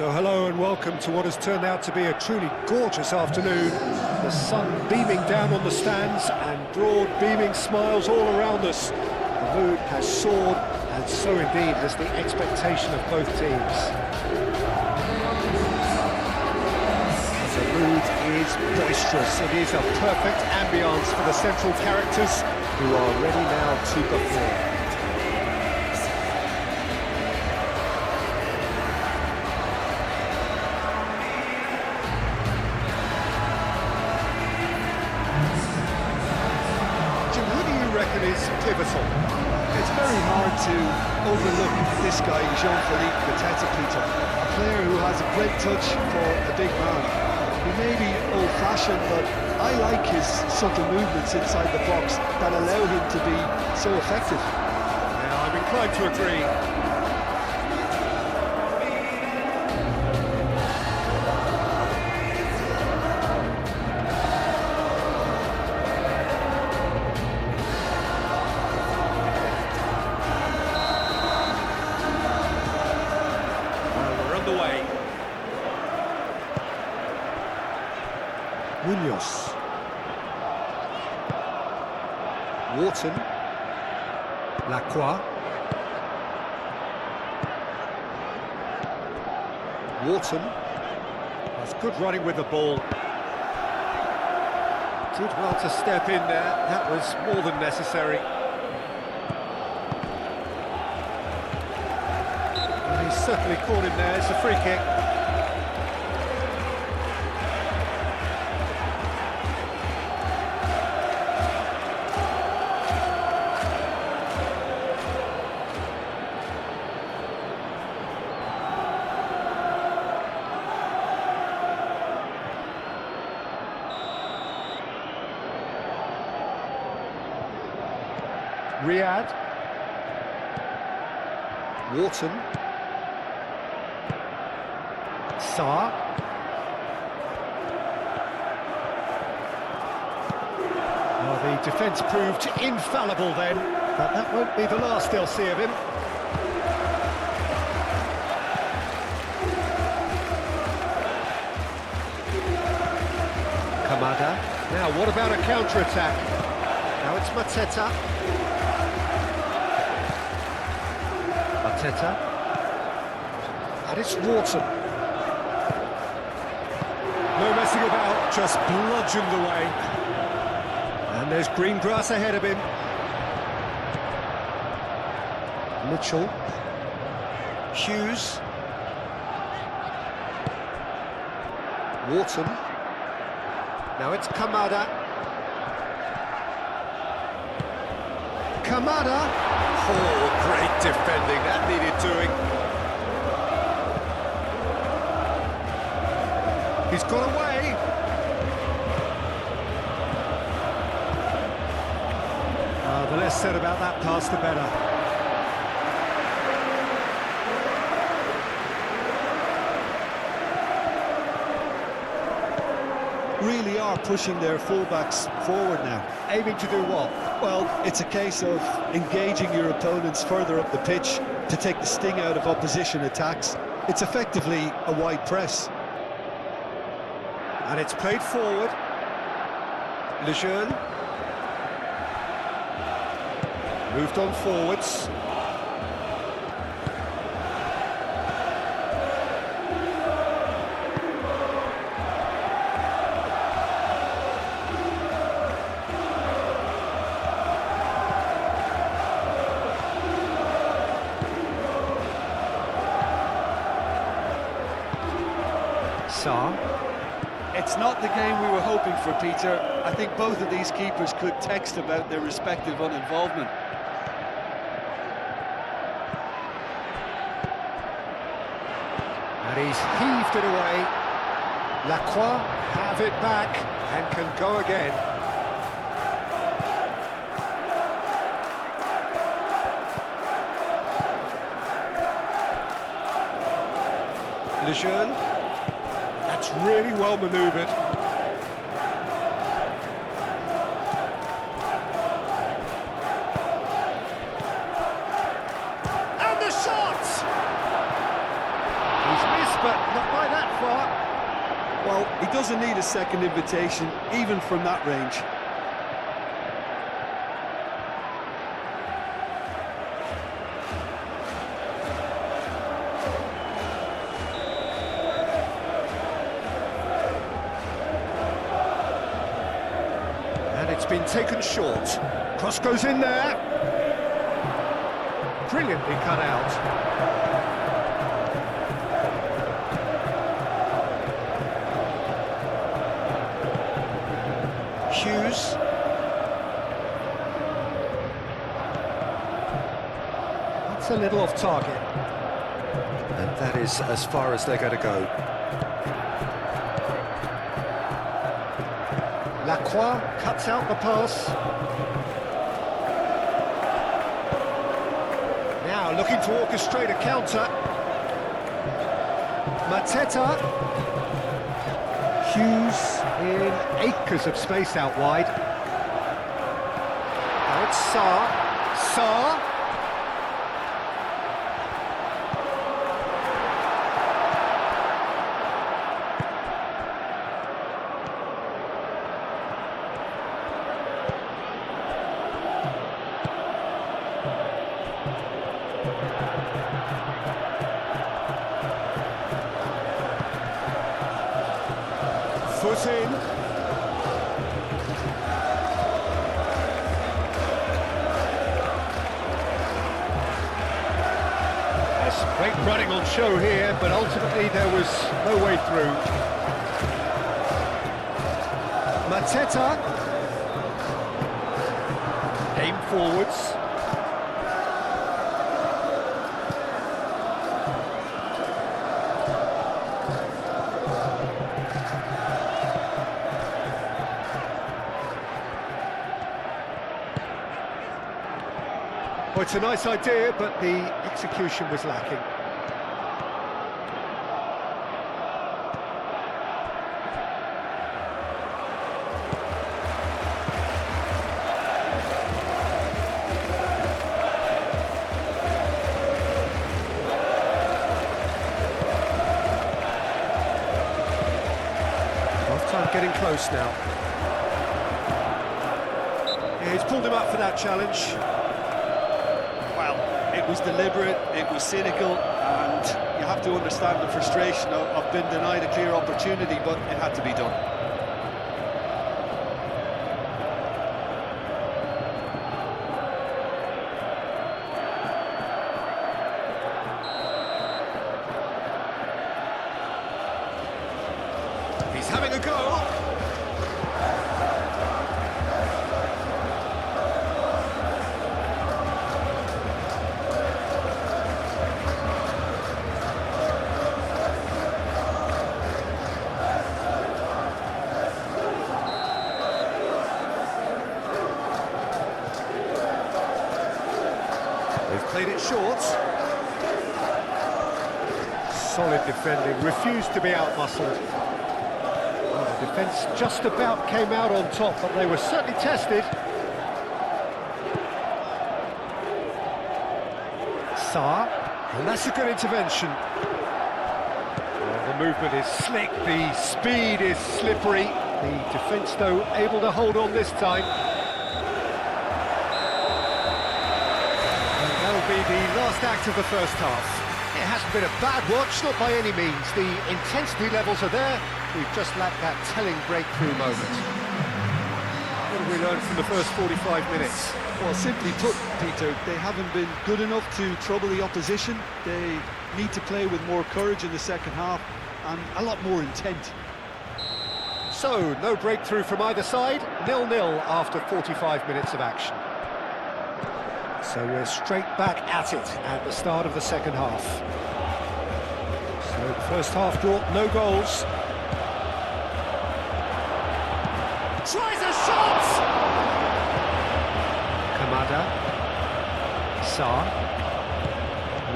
So hello and welcome to what has turned out to be a truly gorgeous afternoon. The sun beaming down on the stands and broad beaming smiles all around us. The mood has soared, and so indeed has the expectation of both teams. The mood is boisterous. It is a perfect ambience for the central characters who are ready now to perform. Is pivotal. It's very hard to overlook this guy, Jean-Philippe Mateta, Peter. A player who has a great touch for a big man. He may be old-fashioned, but I like his subtle movements inside the box that allow him to be so effective. Yeah, I'm inclined to agree. Munoz. Wharton. Lacroix. Wharton. That's good running with the ball. Did well to step in there. That was more than necessary. Well, he's certainly caught him there. It's a free kick. Riyad. Wharton. Sarr. Oh, the defence proved infallible then, but that won't be the last they'll see of him. Kamada. Now, what about a counter-attack? Now it's Mateta. And it's Wharton. No messing about, just bludgeoned away. And there's green grass ahead of him. Mitchell. Hughes. Wharton. Now it's Kamada. Kamada. Oh, great defending, that needed doing. He's got away. The less said about that pass, the better. Really are pushing their fullbacks forward now. Aiming to do what? Well, it's a case of engaging your opponents further up the pitch to take the sting out of opposition attacks. It's effectively a wide press. And it's played forward. Lejeune. Moved on forwards. Sarr. It's not the game we were hoping for, Peter. I think both of these keepers could text about their respective uninvolvement. And he's heaved it away. Lacroix have it back and can go again. Lejeune. That's really well manoeuvred. And the shot! He's missed but not by that far. Well, he doesn't need a second invitation, even from that range. And it's been taken short. Cross goes in there. Brilliantly cut out. Hughes. That's a little off target. And that is as far as they're going to go. Lacroix cuts out the pass. Now looking to orchestrate a counter. Mateta. Hughes in acres of space out wide. Now it's Sarr. Sarr. Foot in. There's great running on show here, but ultimately there was no way through. Mateta. Came forwards. Well, it's a nice idea, but the execution was lacking. Half-time getting close now. Yeah, he's pulled him up for that challenge. It was deliberate, it was cynical, and you have to understand the frustration of being denied a clear opportunity, but it had to be done. He's having a go. They've played it short. Solid defending, refused to be out-muscled. Well, the defence just about came out on top, but they were certainly tested. Sarr, and that's a good intervention. Well, the movement is slick, the speed is slippery. The defence, though, able to hold on this time. Be the last act of the first half. It hasn't been a bad watch, not by any means. The intensity levels are there. We've just lacked that telling breakthrough moment. What have we learned from the first 45 minutes? Well, simply put, Peter, they haven't been good enough to trouble the opposition. They need to play with more courage in the second half and a lot more intent. So, no breakthrough from either side. 0-0 after 45 minutes of action. So we're straight back at it at the start of the second half. So the first half brought no goals. Tries a shot! Kamada. Sarr.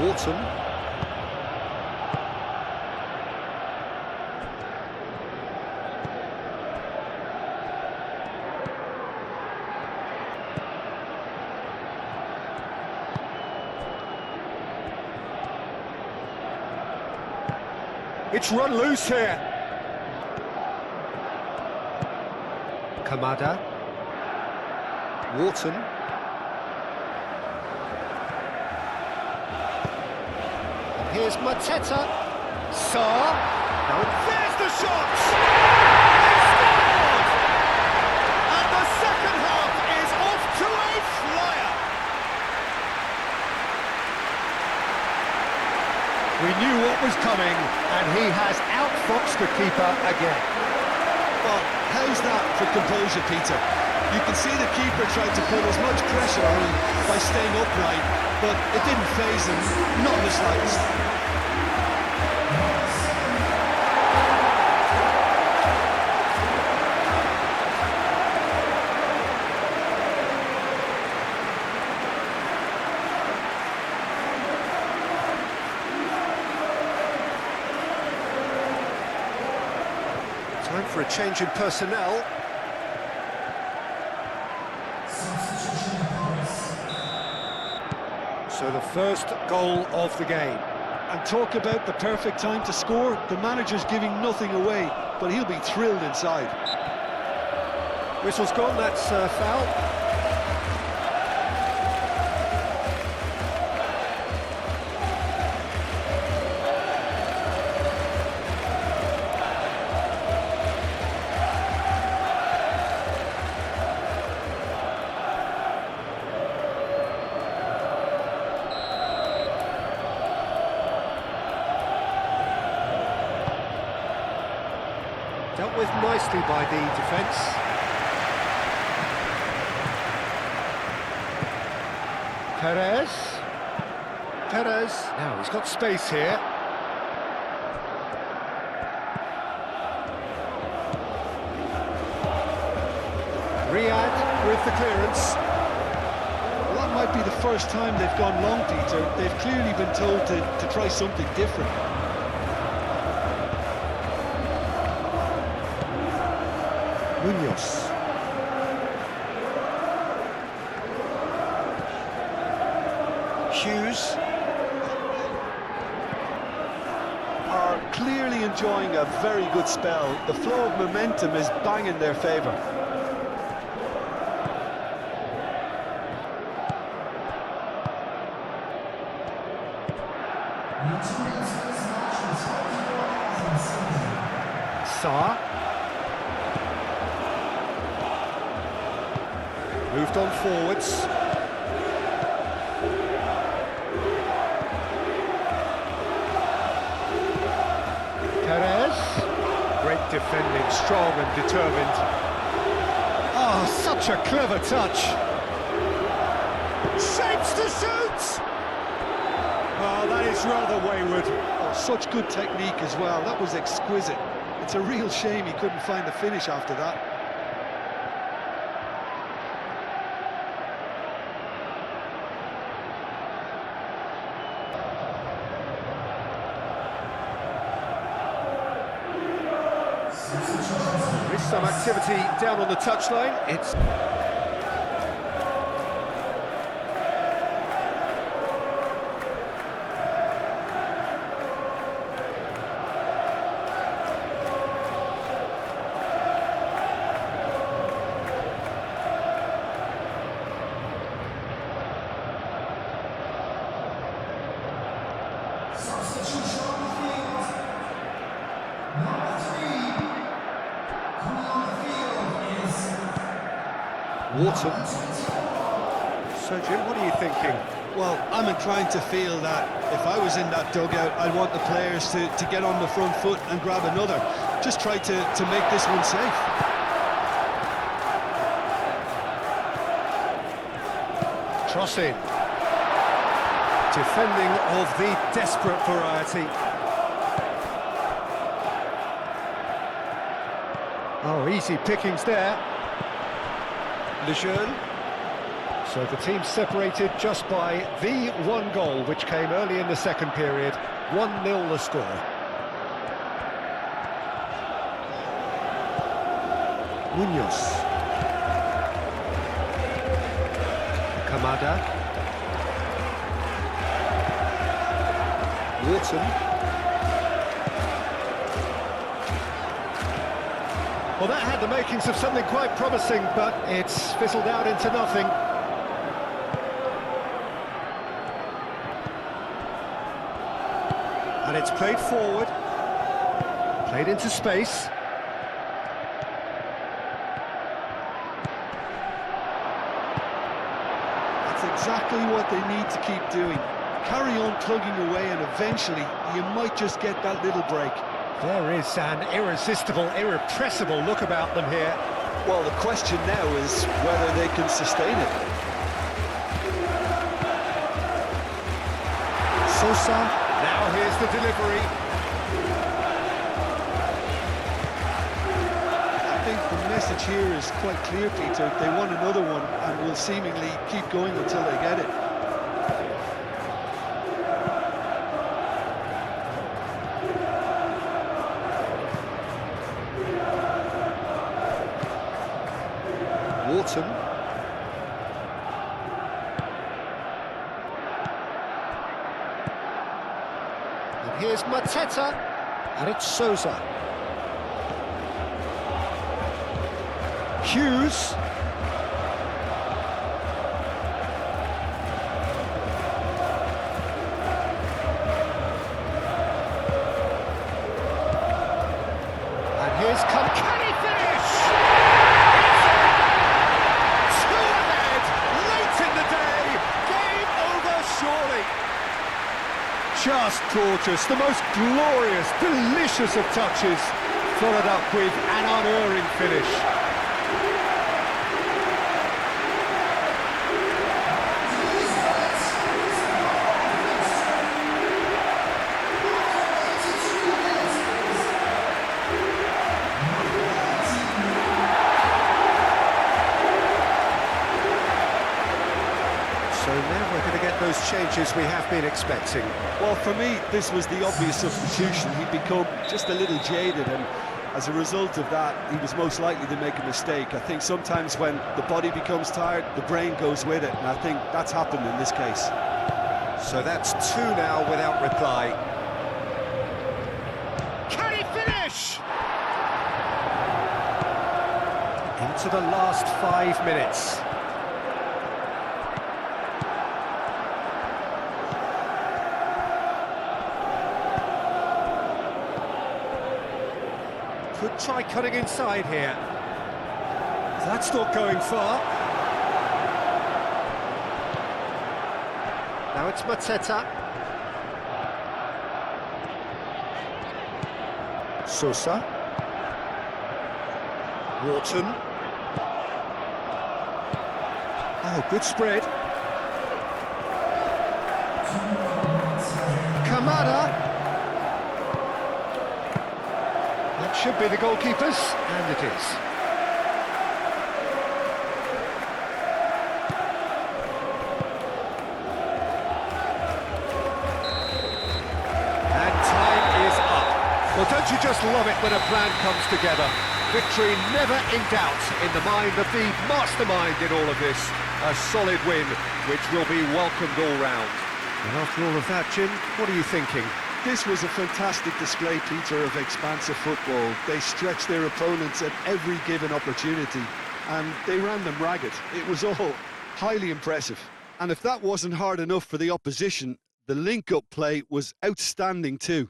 Wharton. It's run loose here. Kamada. Wharton. And here's Mateta. Sarr. Now there's the shot! They scored! And the second half is off to a flyer. We knew what was coming, and he has outfoxed the keeper again. Well, how's that for composure, Peter? You can see the keeper tried to put as much pressure on him by staying upright, but it didn't faze him, not in the slightest. Time for a change in personnel. So the first goal of the game. And talk about the perfect time to score. The manager's giving nothing away, but he'll be thrilled inside. Whistle's gone, that's foul. Dealt with nicely by the defence. Perez. Now he's got space here. Riyad with the clearance. Well, that might be the first time they've gone long, Peter. They've clearly been told to try something different. Munoz. Hughes. Are clearly enjoying a very good spell. The flow of momentum is bang in their favour. Sarr. Moved on forwards. Perez. Great defending, strong and determined. Oh, such a clever touch. Shapes to shoot! Oh, that is rather wayward. Oh, such good technique as well. That was exquisite. It's a real shame he couldn't find the finish after that. There is some activity down on the touchline. It's... Wharton. So, Jim, what are you thinking? Well, I'm inclined to feel that if I was in that dugout, I'd want the players to get on the front foot and grab another. Just try to make this one safe. Crossing. Defending of the desperate variety. Oh, easy pickings there. Lejeune. So the team separated just by the one goal, which came early in the second period. 1-0 the score. Munoz. Kamada. Wharton. Well, that had the makings of something quite promising, but it's fizzled out into nothing. And it's played forward, played into space. That's exactly what they need to keep doing. Carry on plugging away and eventually you might just get that little break. There is an irresistible, irrepressible look about them here. Well, the question now is whether they can sustain it. Sosa, now here's the delivery. I think the message here is quite clear, Peter. They want another one and will seemingly keep going until they get it. Wharton. And here's Mateta, and it's Sosa. Hughes. And here's can he finish? Two ahead, late in the day, game over surely. Just gorgeous, the most glorious, delicious of touches, followed up with an unerring finish. So now we're going to get those changes we have been expecting. Well, for me, this was the obvious substitution. He'd become just a little jaded, and as a result of that, he was most likely to make a mistake. I think sometimes when the body becomes tired, the brain goes with it, and I think that's happened in this case. So that's two now without reply. Can he finish? Into the last 5 minutes. Could try cutting inside here. That's not going far. Now it's Mateta. Sosa. Wharton. Oh, good spread. Kamada. That should be the goalkeepers, and it is. And time is up. Well, don't you just love it when a plan comes together? Victory never in doubt in the mind of the mastermind in all of this. A solid win, which will be welcomed all round. And after all of that, Jim, what are you thinking? This was a fantastic display, Peter, of expansive football. They stretched their opponents at every given opportunity, and they ran them ragged. It was all highly impressive. And if that wasn't hard enough for the opposition, the link-up play was outstanding too.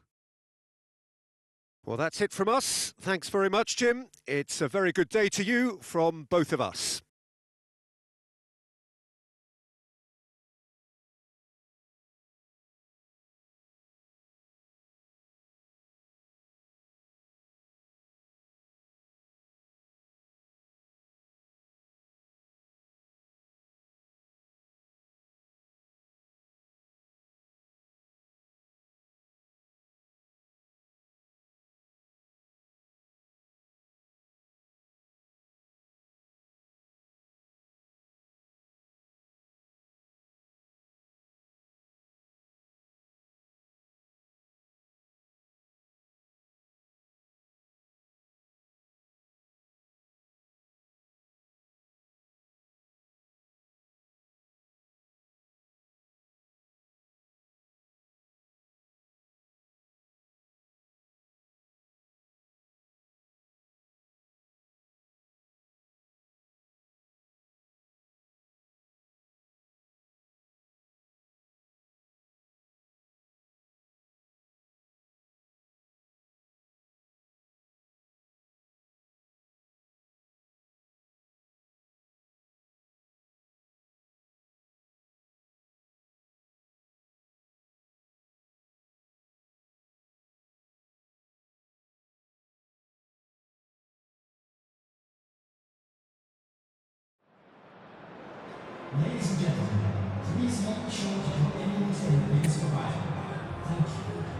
Well, that's it from us. Thanks very much, Jim. It's a very good day to you from both of us. Ladies and gentlemen, please make sure to put any material in provided. Thank you.